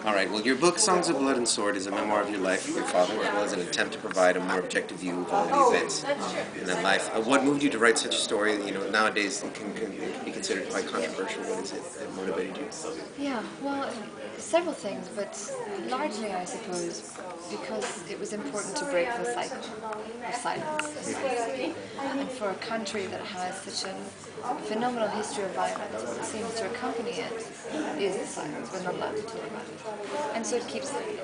All right. Well, your book, Songs of Blood and Sword, is a memoir of your life with your father, as well as an attempt to provide a more objective view of all the events in that life. What moved you to write such a story? Nowadays it can be considered quite controversial. What is it that motivated you? Yeah, well, several things, but largely, I suppose, because it was important to break the cycle of silence. And for a country that has such a phenomenal history of violence, what seems to accompany it is the silence. We're not allowed to talk about it. And so it keeps happening.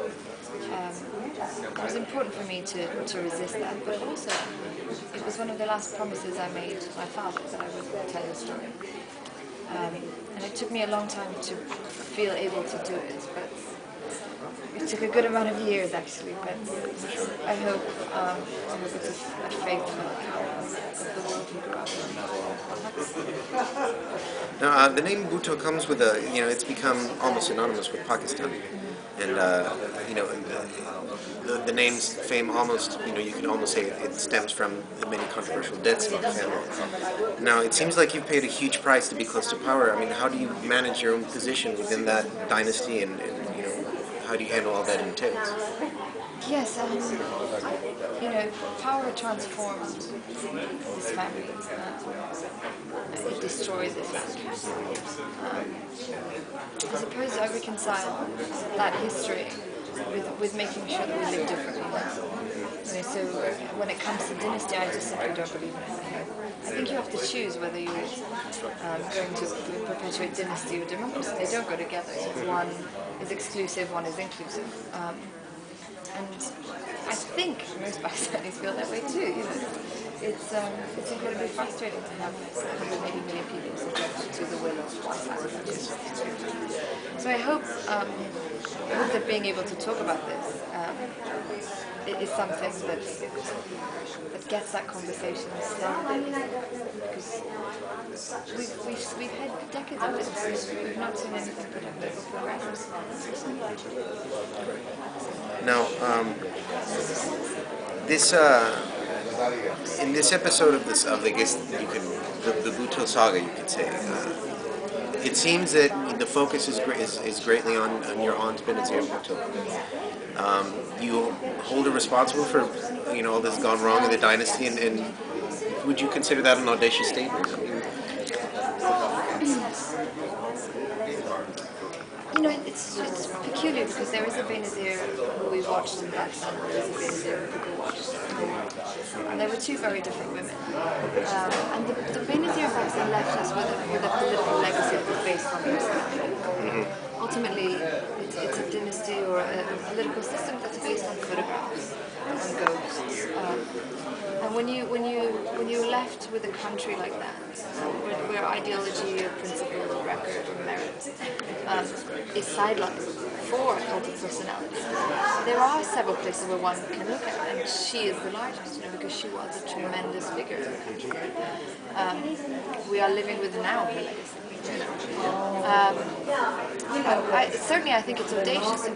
It was important for me to resist that, but also it was one of the last promises I made to my father that I would tell the story. And it took me a long time to feel able to do it, but it took a good amount of years actually. But I hope it's a faithful account of the world we grew up in. Now, the name Bhutto comes with it's become almost synonymous with Pakistan. And, the name's fame almost, you can almost say it stems from the many controversial deaths in the family. Now, it seems like you've paid a huge price to be close to power. I mean, how do you manage your own position within that dynasty and how do you handle all that entails? Yes, power transforms this family. It destroys this family. I suppose I reconcile that history with making sure that we live differently. So when it comes to dynasty, I just simply don't believe in it. I think you have to choose whether you're going to perpetuate dynasty or democracy. They don't go together. One is exclusive, one is inclusive. And I think most Pakistanis feel that way too. It's incredibly frustrating to have 180 million people subject to the will of one family. So I hope that being able to talk about this is something that gets that conversation started, because we've had decades of this. We've not seen anything productive or progressive. Now, in this episode of I guess the Bhutto saga, you could say, it seems that the focus is greatly on your aunt Benazir Bhutto. You hold her responsible for all that's gone wrong in the dynasty, and would you consider that an audacious statement? It's peculiar because there is a Benazir who we watched in Pakistan, there is a Benazir who people watched. And they were two very different women. And the Benazir in Pakistan left us with a political legacy that was based on personality. Ultimately, it's a dynasty or a political system that's based on photographs, on ghosts. And when you're left with a country like that, where ideology or principle or record or merit is sidelined for a cult of personality, there are several places where one can look at, and she is the largest, because she was a tremendous figure in the country. We are living with now her legacy. Certainly I think it's audacious,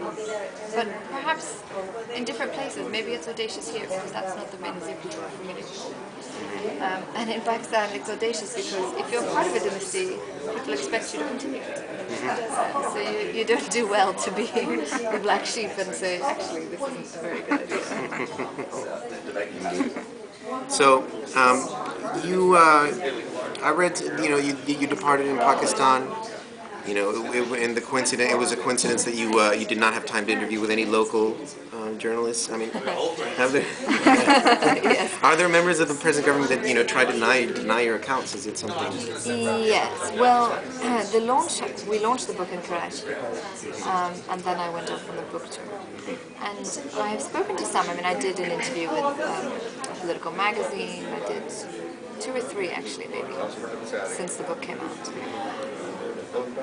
but perhaps in different places, maybe it's audacious here because that's not the Benazir people are familiar with. And in Pakistan it's audacious because if you're part of a dynasty, people expect you to continue it. So you don't do well to be the black sheep and say, actually, this isn't a very good idea. So, I read, you departed in Pakistan. And it was a coincidence that you did not have time to interview with any local journalists. I mean, Yes. Are there members of the present government that try to deny your accounts? Is it something? Yes. Well, we launched the book in Karachi, and then I went off on the book tour. And I have spoken to some. I mean, I did an interview with a political magazine. I did 2 or 3 actually, maybe, since the book came out.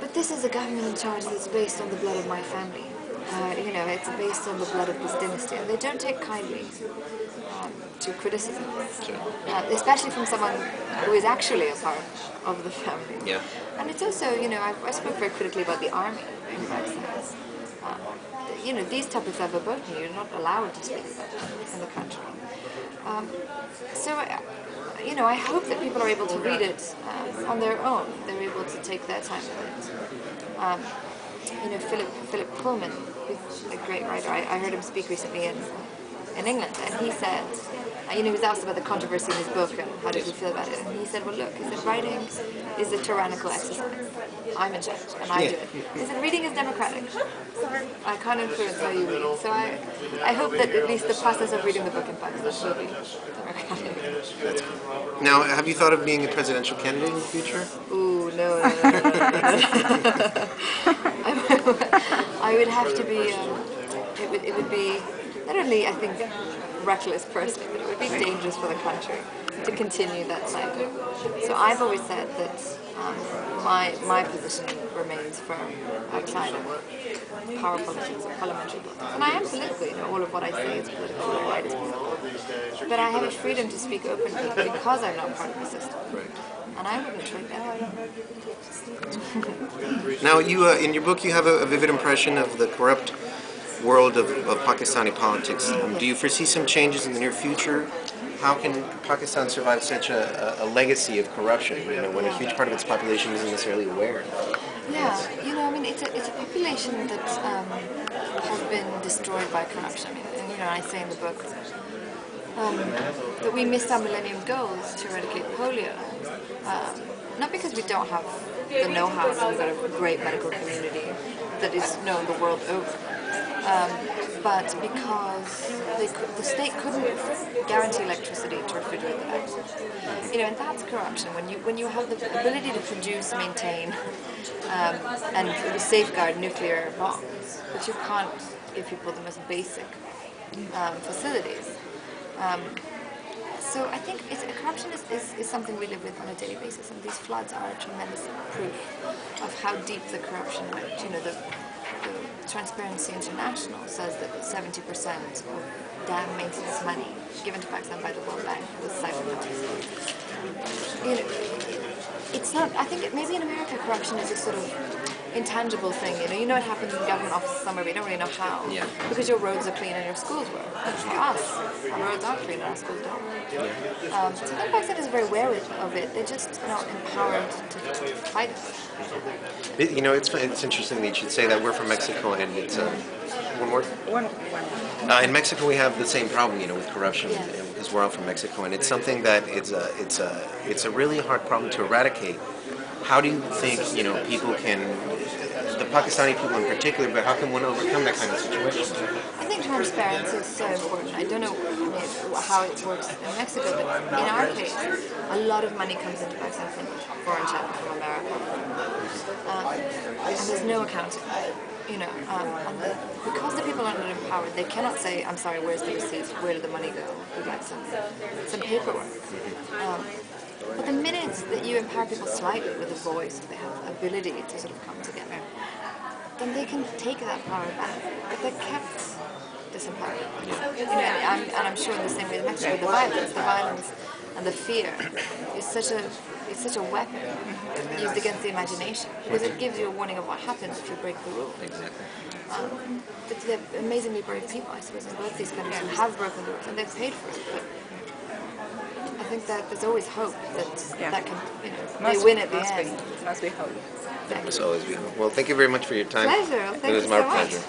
But this is a government in charge that's based on the blood of my family. It's based on the blood of this dynasty, and they don't take kindly to criticism, especially from someone who is actually a part of the family. Yeah. And it's also, I spoke very critically about the army in that sense. These topics are verboten. You're not allowed to speak about them in the country. I hope that people are able to read it on their own. They're able to take their time with it. Philip Pullman, who's a great writer. I heard him speak recently in England, and he said, he was asked about the controversy in his book and how did he feel about it, and he said, well, look, he said, writing is a tyrannical exercise. I'm in charge, and I do it. He said, reading is democratic. I can't influence how you read. So I hope that at least the process of reading the book in Pakistan will be democratic. That's cool. Now, have you thought of being a presidential candidate in the future? Ooh, no. I would have to be, it would be, not only, I think, reckless personally, but it would be dangerous for the country to continue that cycle. So I've always said that my position remains firm outside of power politics or parliamentary politics. And I am politically, all of what I say is political, what I write is political. But I have a freedom to speak openly because I'm not part of the system. And I wouldn't trade that. Now, you in your book, you have a vivid impression of the corrupt world of Pakistani politics. Do you foresee some changes in the near future? How can Pakistan survive such a legacy of corruption, when a huge part of its population isn't necessarily aware? Yeah, it's a population that has been destroyed by corruption. I say in the book that we missed our millennium goals to eradicate polio. Not because we don't have the know-how, and we've got a great medical community that is known the world over. But because the state couldn't guarantee electricity to refrigerate the vaccines. And that's corruption. When you have the ability to produce, maintain, and safeguard nuclear bombs, but you can't give people the most basic facilities. So I think corruption is something we live with on a daily basis, and these floods are a tremendous proof of how deep the corruption went. The Transparency International says that 70% of dam maintenance money given to Pakistan by the World Bank was cybercrimes. It's not. I think maybe in America corruption is a sort of intangible thing. You know it happens in government offices somewhere, but you don't really know how. Yeah. Because your roads are clean and your schools were. But for us, our roads are clean and our schools don't. Yeah. So Pakistan is very aware of it. They're just not empowered to fight it. It's interesting that you should say that. We're from Mexico, and it's one more. One. In Mexico, we have the same problem, with corruption, because we're all from Mexico, and it's something that it's a really hard problem to eradicate. How do you think people can, the Pakistani people in particular, but how can one overcome that kind of situation? I think transparency is so important. I don't know how it works in Mexico, but in our case, a lot of money comes into Pakistan from foreign channels, from America, and there's no accounting. Because the people are not empowered, they cannot say, I'm sorry, where's the receipt? Where did the money go? We'd like some paperwork. But the minute that you empower people slightly with a voice, they have the ability to sort of come together, then they can take that power back. But they're kept disempowered. And I'm sure in the same way in Mexico, the violence and the fear is such a weapon used against the imagination, because it gives you a warning of what happens if you break the rules. Exactly. They're amazingly brave people, I suppose, in both these countries who have broken the rules, and they've paid for it. But I think that there's always hope that can, they win at the end. Must be hope. There must always be hope. Well, thank you very much for your time. Pleasure. Thank it was you my so much. pleasure.